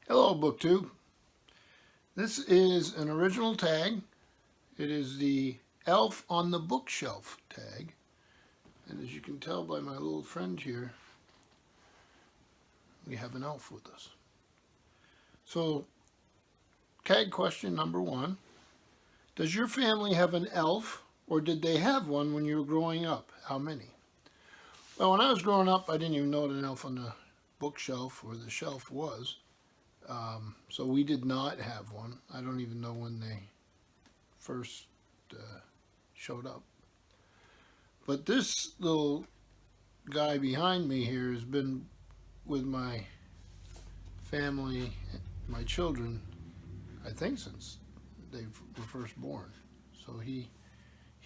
Hello, BookTube. This is an original tag. It is the Elf on the Bookshelf tag. And as you can tell by my little friend here, we have an elf with us. So, tag question number 1. Does your family have an elf, or did they have one when you were growing up? How many? Well, when I was growing up, I didn't even know what an elf on the bookshelf or the shelf was. So we did not have one. I don't even know when they first showed up. But this little guy behind me here has been with my family, my children, I think since they were first born. So he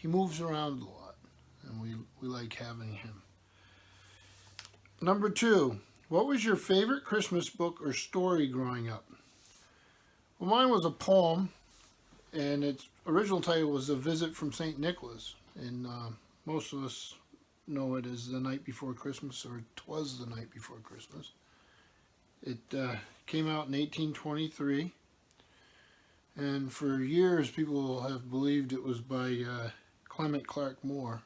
moves around a lot, and we like having him. Number 2. What was your favorite Christmas book or story growing up? Well, mine was a poem, and its original title was A Visit from St. Nicholas. And most of us know it as The Night Before Christmas, or 'Twas the Night Before Christmas. It came out in 1823, and for years people have believed it was by Clement Clark Moore,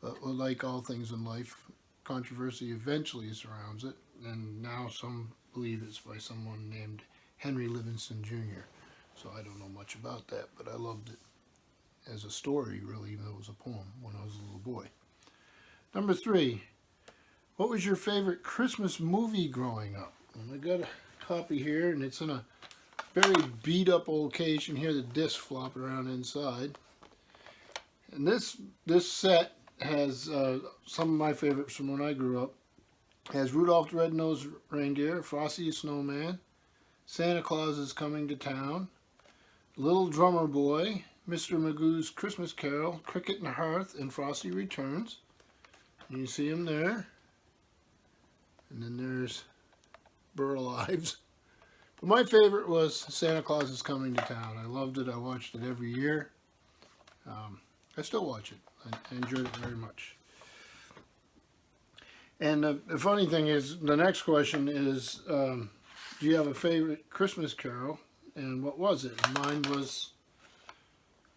but like all things in life, controversy eventually surrounds it, and now some believe it's by someone named Henry Livingston Jr. So I don't know much about that, but I loved it as a story, really, even though it was a poem when I was a little boy. Number 3, what was your favorite Christmas movie growing up? And I got a copy here, and it's in a very beat up old case. You can hear the disc flopping around inside. And this set has some of my favorites from when I grew up. It has Rudolph the Red-Nosed Reindeer, Frosty the Snowman, Santa Claus is Coming to Town, Little Drummer Boy, Mr. Magoo's Christmas Carol, Cricket and Hearth, and Frosty Returns. And you see him there. And then there's Burl Ives. But my favorite was Santa Claus is Coming to Town. I loved it. I watched it every year. I still watch it. I enjoyed it very much. And the funny thing is, the next question is, do you have a favorite Christmas carol? And what was it? Mine was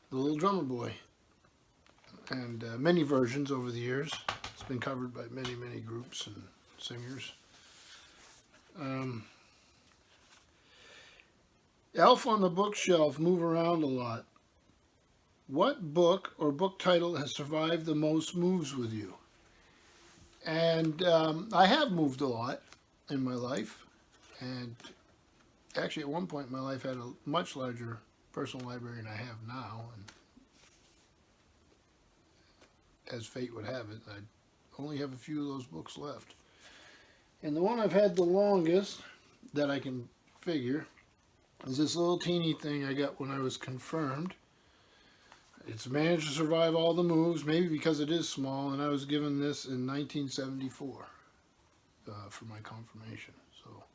The Little Drummer Boy. And many versions over the years. It's been covered by many, many groups and singers. Elf on the Bookshelf move around a lot. What book or book title has survived the most moves with you? And I have moved a lot in my life. And actually at one point in my life I had a much larger personal library than I have now. And as fate would have it, I only have a few of those books left. And the one I've had the longest that I can figure is this little teeny thing I got when I was confirmed. It's managed to survive all the moves, maybe because it is small, and I was given this in 1974 for my confirmation. So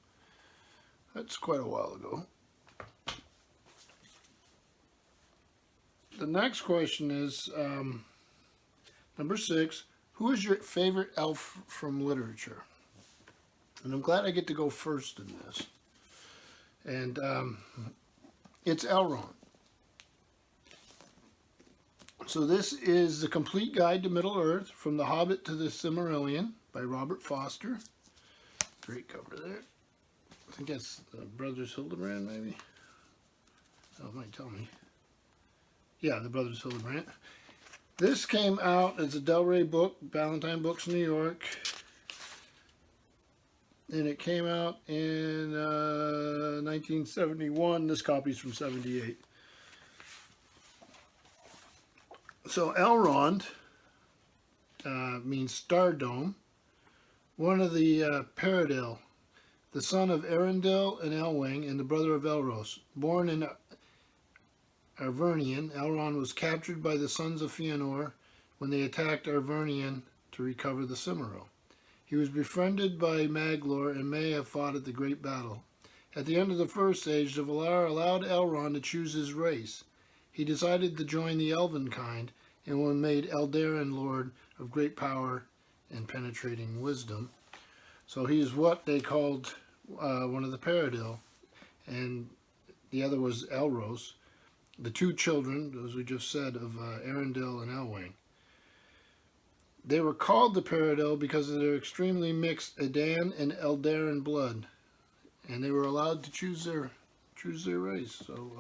that's quite a while ago. The next question is number 6. Who is your favorite elf from literature? And I'm glad I get to go first in this. And it's Elrond. So this is The Complete Guide to Middle-earth, From the Hobbit to the Silmarillion by Robert Foster. Great cover there. I think that's Brothers Hildebrand, maybe? Oh, it might tell me. Yeah, the Brothers Hildebrand. This came out as a Del Rey book, Ballantine Books, New York. And it came out in 1971. This copy's from 78. So Elrond means star dome. One of the Paradil, the son of Arundel and Elwing, and the brother of Elros. Born in Arvernian, Elrond was captured by the sons of Fëanor when they attacked Arvernian to recover the Silmaril. He was befriended by Maglor and may have fought at the Great Battle. At the end of the First Age, the Valar allowed Elrond to choose his race. He decided to join the Elven kind and was made Eldarin, Lord of great power and penetrating wisdom. So he is what they called one of the Paradil, and the other was Elros, the two children, as we just said, of Arundel and Elwain. They were called the Peridel because of their extremely mixed Edan and Eldarin blood, and they were allowed to choose their race. So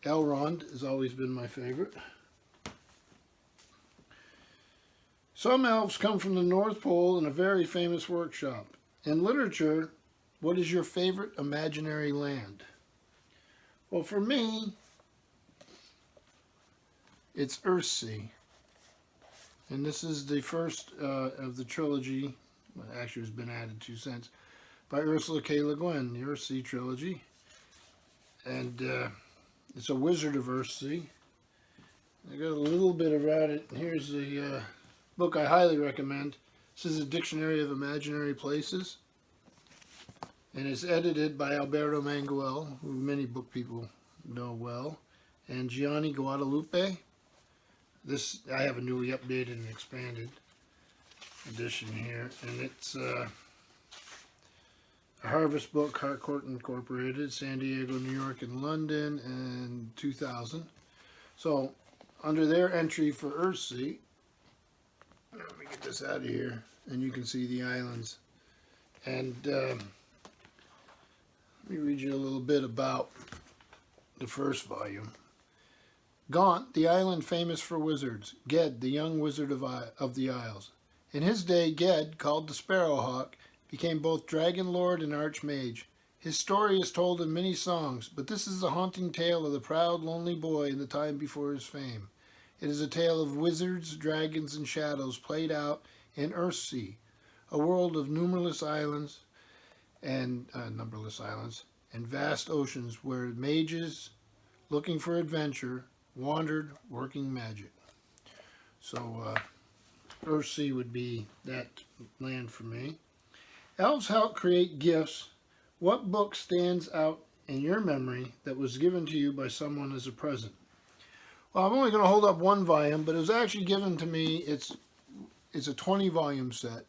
Elrond has always been my favorite. Some elves come from the North Pole in a very famous workshop. In literature, what is your favorite imaginary land? Well, for me, it's Earthsea. And this is the first of the trilogy, well, actually has been added to since, by Ursula K. Le Guin, the Earthsea trilogy. And it's a Wizard of Earthsea. I got a little bit about it. Here's the book I highly recommend. This is a Dictionary of Imaginary Places. And it's edited by Alberto Manguel, who many book people know well, and Gianni Guadalupe. This, I have a newly updated and expanded edition here, and it's a Harvest book, Harcourt Incorporated, San Diego, New York, and London, and 2000. So, under their entry for Earthsea, let me get this out of here, and you can see the islands. And let me read you a little bit about the first volume. Gaunt, the island famous for wizards. Ged, the young wizard of the Isles. In his day, Ged, called the Sparrowhawk, became both dragon lord and archmage. His story is told in many songs, but this is the haunting tale of the proud, lonely boy in the time before his fame. It is a tale of wizards, dragons, and shadows played out in Earthsea, a world of numberless islands and vast oceans where mages, looking for adventure, wandered working magic. So Earthsea would be that land for me. Elves help create gifts. What book stands out in your memory that was given to you by someone as a present? Well, I'm only going to hold up one volume, but it was actually given to me. It's a 20-volume set,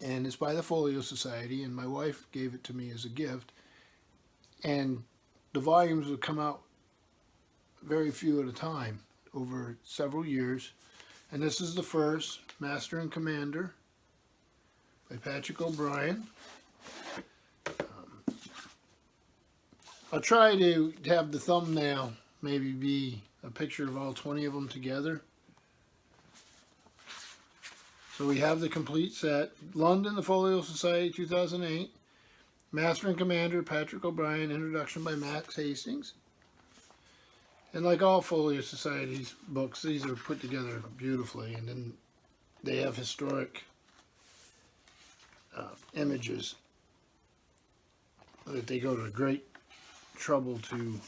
and it's by the Folio Society, and my wife gave it to me as a gift. And the volumes would come out very few at a time over several years. And this is the first, Master and Commander, by Patrick O'Brien. I'll try to have the thumbnail maybe be a picture of all 20 of them together. So we have the complete set. London, the Folio Society, 2008. Master and Commander, Patrick O'Brien, introduction by Max Hastings. And like all Folio Society's books, these are put together beautifully, and then they have historic images that they go to great trouble to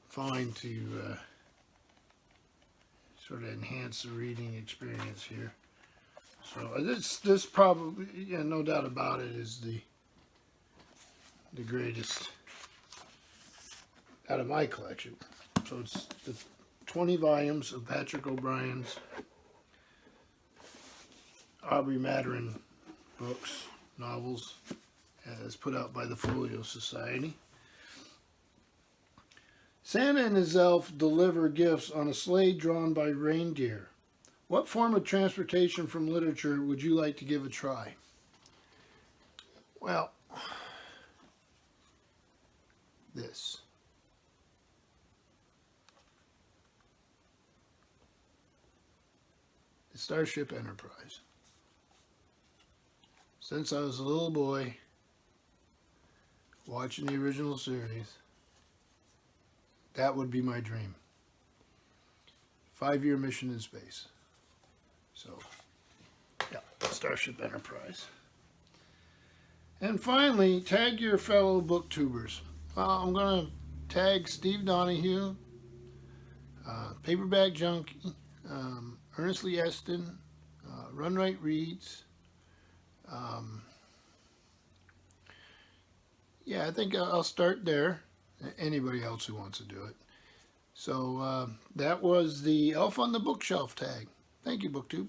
find to sort of enhance the reading experience here. So this probably, yeah, no doubt about it, is the greatest out of my collection. So it's the 20 volumes of Patrick O'Brien's Aubrey Maturin books, novels, as put out by the Folio Society. Santa and his elf deliver gifts on a sleigh drawn by reindeer. What form of transportation from literature would you like to give a try? Well, this. The Starship Enterprise. Since I was a little boy watching the original series, that would be my dream. 5-year mission in space. So, yeah, Starship Enterprise. And finally, tag your fellow booktubers. Well, I'm going to tag Steve Donahue, Paperback Junkie, Ernest Lee Eston, Run Right Reads. Yeah, I think I'll start there. Anybody else who wants to do it. So that was the Elf on the Bookshelf tag. Thank you, BookTube.